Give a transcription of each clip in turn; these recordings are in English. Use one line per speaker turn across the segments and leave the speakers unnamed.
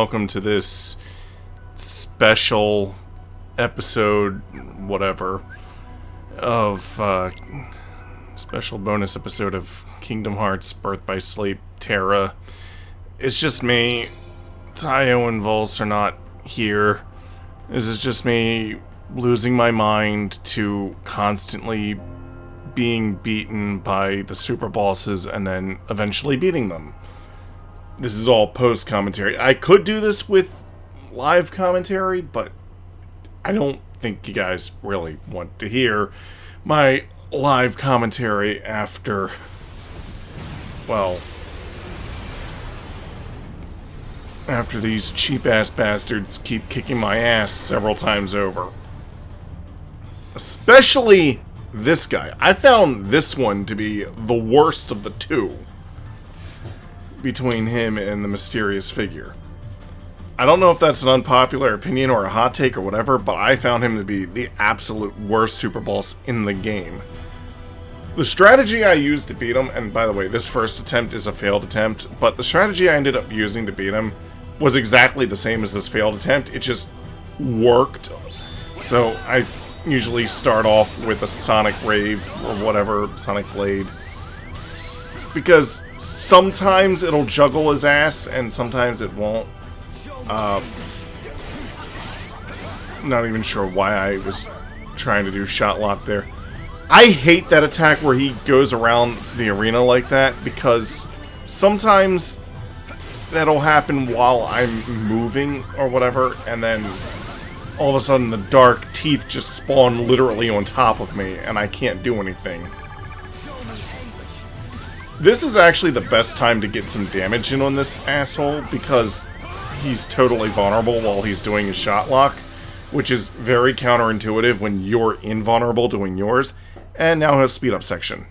welcome to this special episode, whatever, of, special bonus episode of Kingdom Hearts Birth by Sleep, Terra. It's just me. Tayo and Vulse are not here. This is just me losing my mind to constantly being beaten by the super bosses and then eventually beating them. This is all post-commentary. I could do this with live commentary, but I don't think you guys really want to hear my live commentary after, well, after these cheap-ass bastards keep kicking my ass several times over. Especially this guy. I found this one to be the worst of the two between him and the mysterious figure. I don't know if that's an unpopular opinion or a hot take or whatever, but I found him to be the absolute worst super boss in the game. The strategy I used to beat him, and by the way, this first attempt is a failed attempt, but the strategy I ended up using to beat him was exactly the same as this failed attempt. It just worked. So I usually start off with a Sonic Rave or whatever, Sonic Blade, because sometimes it'll juggle his ass and sometimes it won't. Not even sure why I was trying to do shot lock there. I hate that attack where he goes around the arena like that, because sometimes that'll happen while I'm moving or whatever, and then all of a sudden the dark teeth just spawn literally on top of me and I can't do anything. This is actually the best time to get some damage in on this asshole, because he's totally vulnerable while he's doing his shot lock, which is very counterintuitive when you're invulnerable doing yours. And now his speed up section.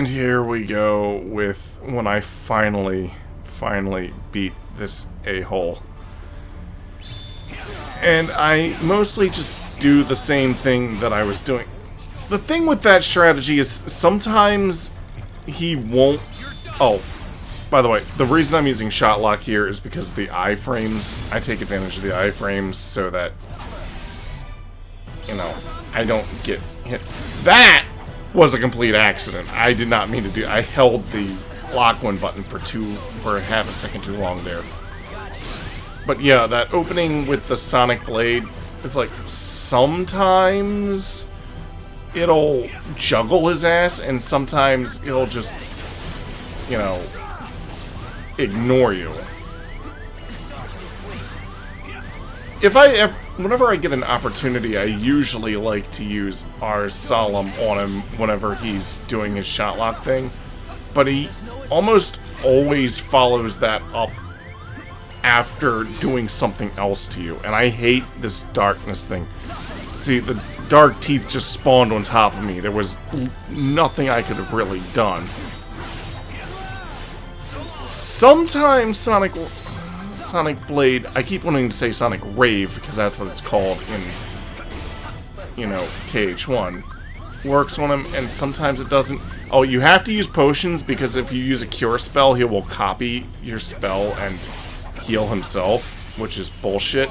And here we go with when I finally beat this a-hole. And I mostly just do the same thing that I was doing. The thing with that strategy is sometimes he won't... Oh, by the way, the reason I'm using shot lock here is because of the iframes. I take advantage of the iframes so that, you know, I don't get hit. That was a complete accident. I did not mean to do... I held the lock one button for half a second too long there. But yeah, that opening with the Sonic Blade, it's like sometimes it'll juggle his ass and sometimes it'll just, you know, ignore you. Whenever I get an opportunity, I usually like to use R Solemn on him whenever he's doing his shot lock thing. But he almost always follows that up after doing something else to you. And I hate this darkness thing. See, the dark teeth just spawned on top of me. There was nothing I could have really done. Sometimes Sonic Blade, I keep wanting to say Sonic Rave, because that's what it's called in, you know, KH1, works on him, and sometimes it doesn't. Oh, you have to use potions, because if you use a cure spell, he will copy your spell and heal himself, which is bullshit.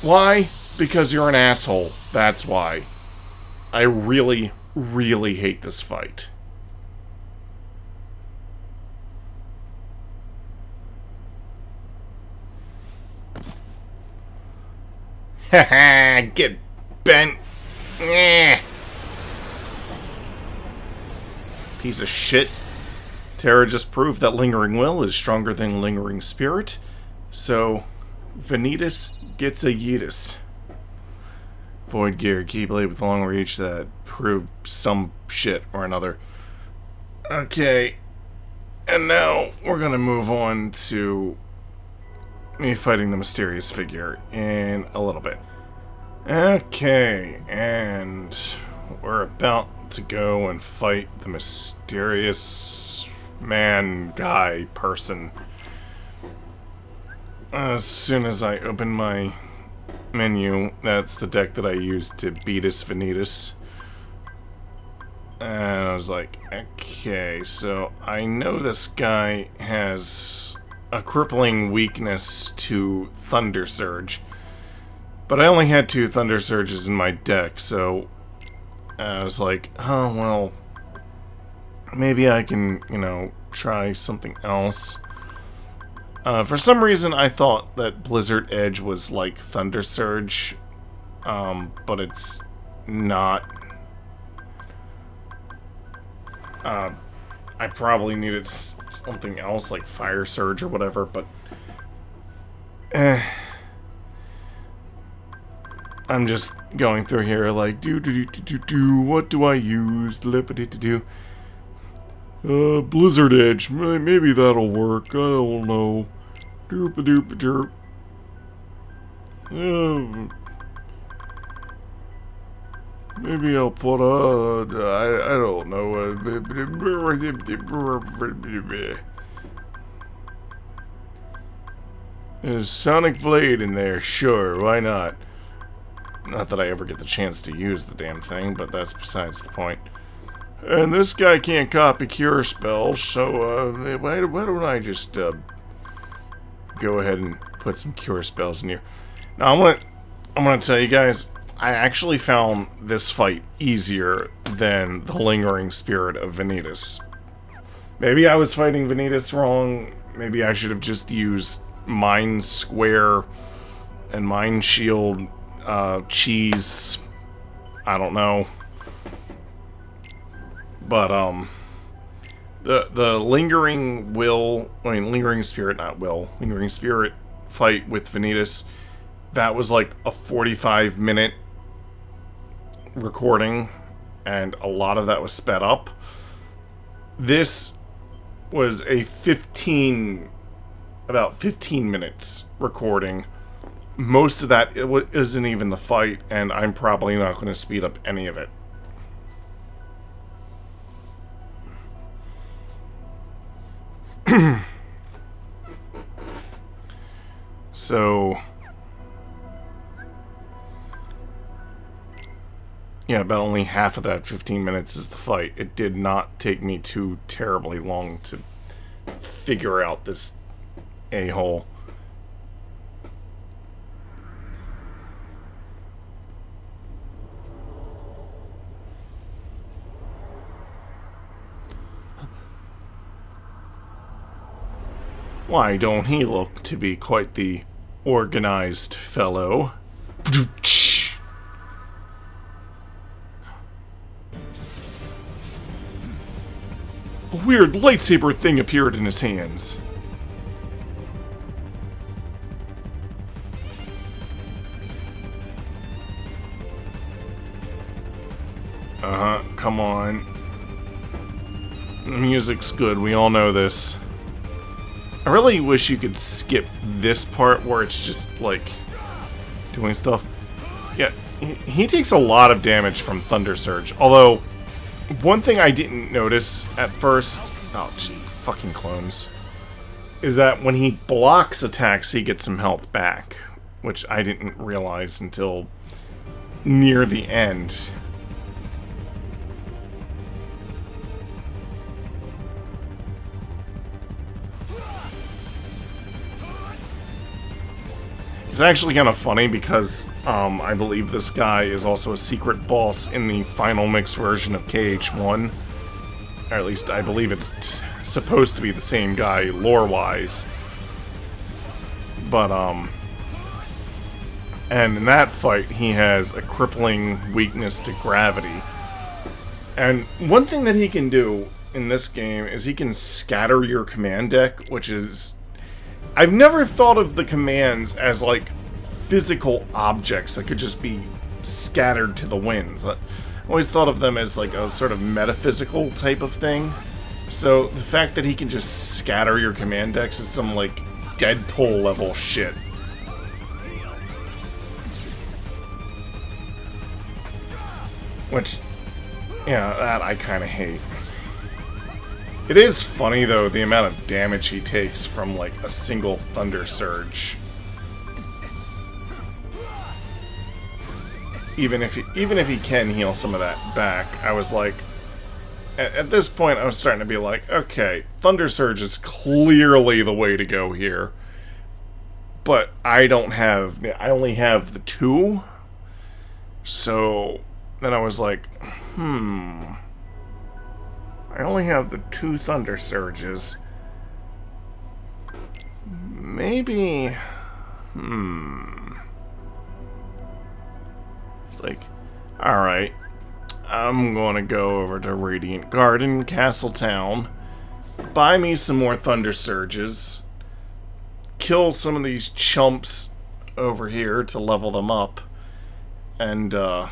Why? Because you're an asshole. That's why. I really, really hate this fight. Haha, get bent. Piece of shit. Terra just proved that Lingering Will is stronger than Lingering Spirit, so Vanitas gets a Yeetus. Void Gear, Keyblade with long reach that proved some shit or another. Okay, and now we're gonna move on to me fighting the mysterious figure in a little bit. Okay, and we're about to go and fight the mysterious man, guy, person. As soon as I open my menu, that's the deck that I used to beat us Vanitas. And I was like, okay, so I know this guy has a crippling weakness to Thunder Surge. But I only had 2 Thunder Surges in my deck, so I was like, oh, well, maybe I can, you know, try something else. For some reason, I thought that Blizzard Edge was like Thunder Surge, but it's not. I probably needed something else like Fire Surge or whatever, but I'm just going through here like what do I use? Do Blizzard Edge, maybe that'll work. I don't know. Doop-a-doop-a-derp. Maybe I'll put I don't know. There's Sonic Blade in there, sure, why not? Not that I ever get the chance to use the damn thing, but that's besides the point. And this guy can't copy cure spells, so why don't I just go ahead and put some cure spells in here? Now I'm gonna tell you guys, I actually found this fight easier than the Lingering Spirit of Vanitas. Maybe I was fighting Vanitas wrong. Maybe I should have just used Mind Square and Mind Shield cheese. I don't know. But the Lingering Spirit, not Will, Lingering Spirit fight with Vanitas, that was like a 45-minute recording, and a lot of that was sped up. This was a about 15 minutes recording. Most of that isn't even the fight, and I'm probably not going to speed up any of it. So, yeah, about only half of that 15 minutes is the fight. It did not take me too terribly long to figure out this a-hole. Why don't he look to be quite the organized fellow? A weird lightsaber thing appeared in his hands. Come on. The music's good, we all know this. I really wish you could skip this part where it's just, like, doing stuff. Yeah, he takes a lot of damage from Thunder Surge. Although, one thing I didn't notice at first... Oh, just fucking clones. Is that when he blocks attacks, he gets some health back. Which I didn't realize until near the end. It's actually kind of funny because I believe this guy is also a secret boss in the final mix version of KH1. Or at least I believe it's supposed to be the same guy lore-wise. But, and in that fight, he has a crippling weakness to gravity. And one thing that he can do in this game is he can scatter your command deck, which is... I've never thought of the commands as, like, physical objects that could just be scattered to the winds. I always thought of them as, like, a sort of metaphysical type of thing. So, the fact that he can just scatter your command decks is some, like, Deadpool-level shit. Which, yeah, that I kind of hate. It is funny, though, the amount of damage he takes from, like, a single Thunder Surge. Even if he can heal some of that back, I was like... At this point, I was starting to be like, okay, Thunder Surge is clearly the way to go here. But I only have the 2. So, then I was like, I only have the 2 Thunder Surges. Maybe... It's like, alright, I'm gonna go over to Radiant Garden, Castletown, buy me some more Thunder Surges, kill some of these chumps over here to level them up, and, you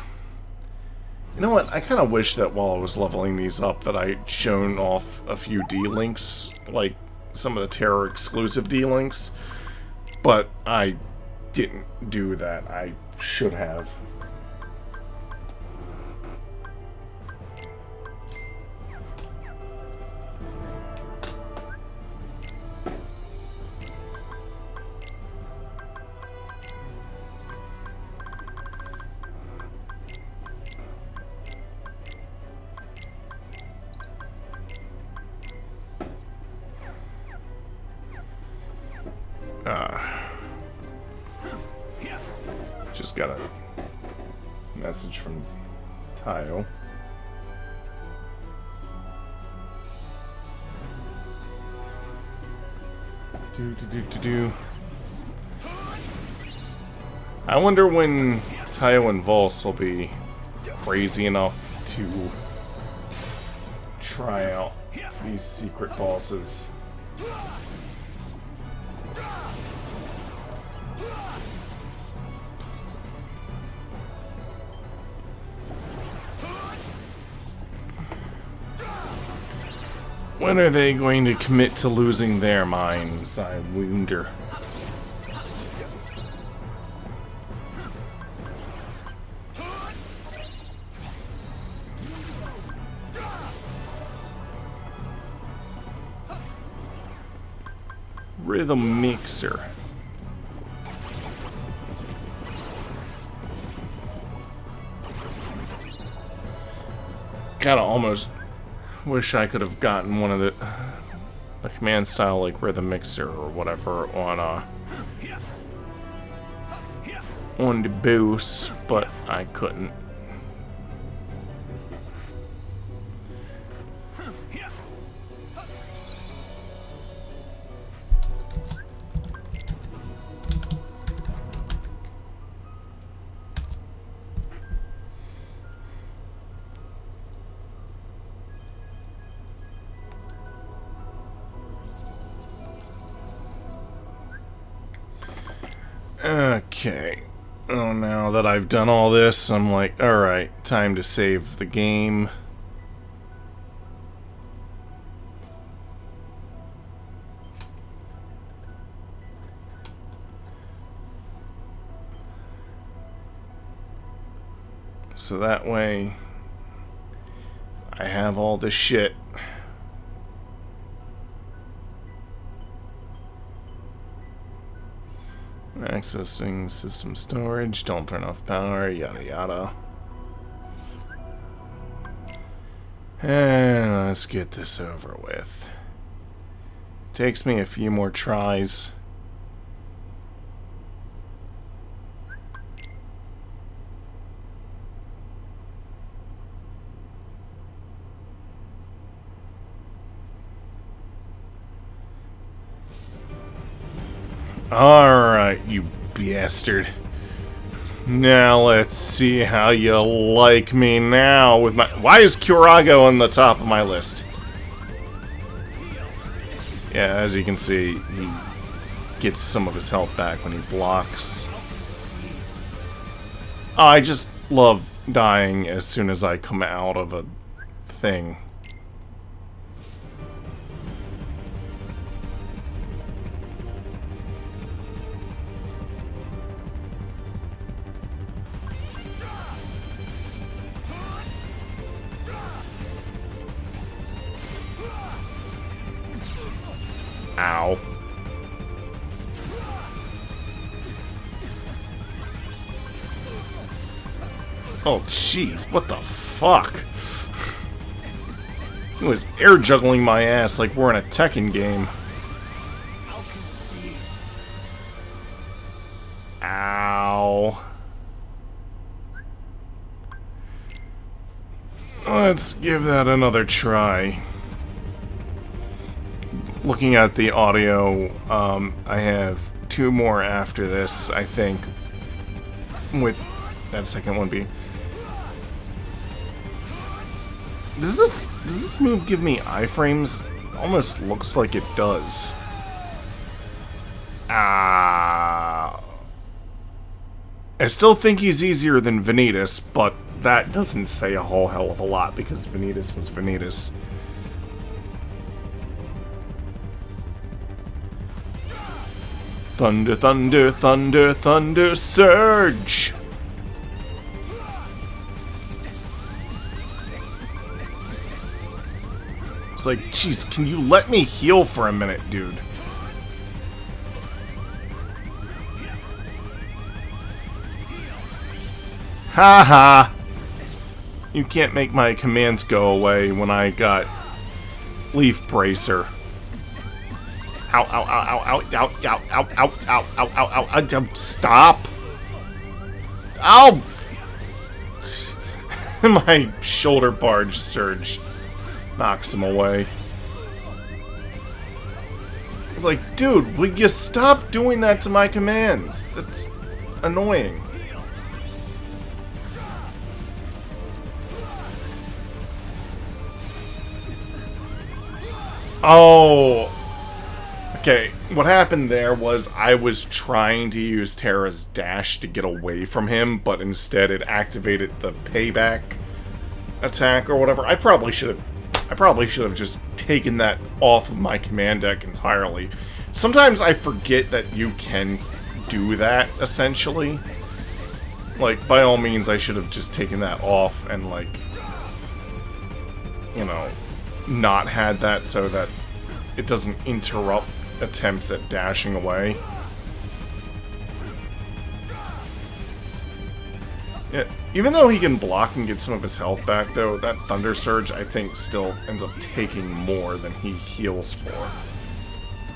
know what, I kind of wish that while I was leveling these up that I'd shown off a few D-Links, like some of the Terra exclusive D-Links, but I didn't do that. I should have. Just got a message from Tayo. I wonder when Tayo and Volse will be crazy enough to try out these secret bosses. When are they going to commit to losing their minds, I wonder. rhythm mixer. Gotta almost wish I could have gotten one of the a command style like rhythm mixer or whatever on the boost, but I couldn't. Okay. Oh, now that I've done all this, I'm like, alright, time to save the game. So that way, I have all this shit. Accessing system storage, don't turn off power, yada yada. And let's get this over with. Takes me a few more tries. Alright, you bastard. Now let's see how you like me now with my... Why is Curago on the top of my list? Yeah, as you can see, he gets some of his health back when he blocks. Oh, I just love dying as soon as I come out of a thing. Ow. Oh, jeez, what the fuck? He was air juggling my ass like we're in a Tekken game. Ow. Let's give that another try. Looking at the audio, I have 2 more after this, I think, with that second one be. Does this move give me iframes? Almost looks like it does. I still think he's easier than Vanitas, but that doesn't say a whole hell of a lot because Vanitas was Vanitas. Thunder, thunder, thunder, thunder, surge! It's like, jeez, can you let me heal for a minute, dude? Haha! You can't make my commands go away when I got Leaf Bracer. Ow, ow, ow, ow, ow, ow, ow, ow, ow, ow, ow, ow, ow, stop! Ow! My shoulder barge surge knocks him away. I was like, dude, will you stop doing that to my commands? That's annoying. Oh! Okay, what happened there was I was trying to use Terra's dash to get away from him, but instead it activated the payback attack or whatever. I probably should have just taken that off of my command deck entirely. Sometimes I forget that you can do that, essentially. Like, by all means, I should have just taken that off and, like, you know, not had that so that it doesn't interrupt attempts at dashing away. Yeah, even though he can block and get some of his health back, though, that Thunder Surge, I think, still ends up taking more than he heals for.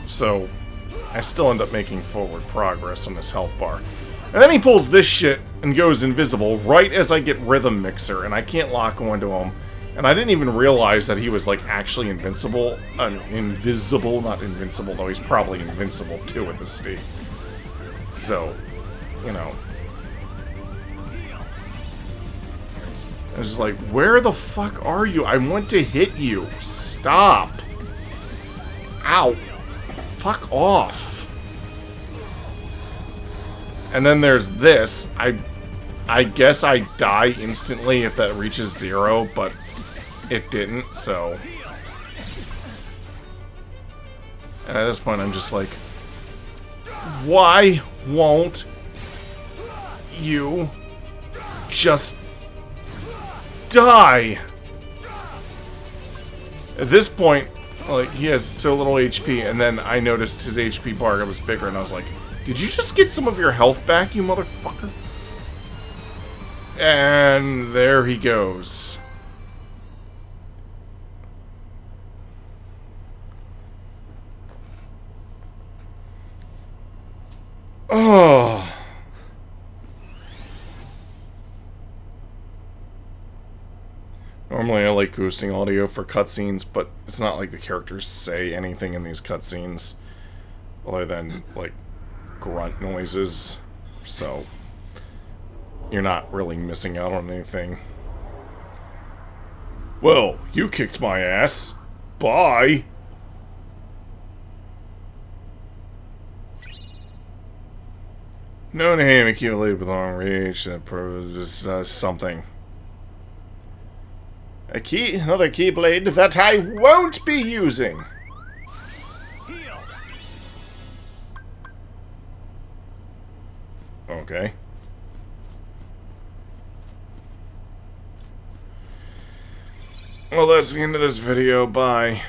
So, I still end up making forward progress on this health bar. And then he pulls this shit and goes invisible right as I get Rhythm Mixer, and I can't lock onto him. And I didn't even realize that he was, like, actually invincible. Invisible, not invincible, though he's probably invincible, too, at this state. So, you know. I was like, where the fuck are you? I want to hit you. Stop. Ow. Fuck off. And then there's this. I guess I die instantly if that reaches 0, but it didn't, so. And at this point, I'm just like, why won't you just die? At this point, like, he has so little HP, and then I noticed his HP bar was bigger, and I was like, did you just get some of your health back, you motherfucker? And there he goes. Oh. Normally I like boosting audio for cutscenes, but it's not like the characters say anything in these cutscenes other than, like, grunt noises, so you're not really missing out on anything. Well, you kicked my ass. Bye! Known aim accumulated with long reach, that proves something. Another keyblade that I won't be using! Okay. Well, that's the end of this video. Bye.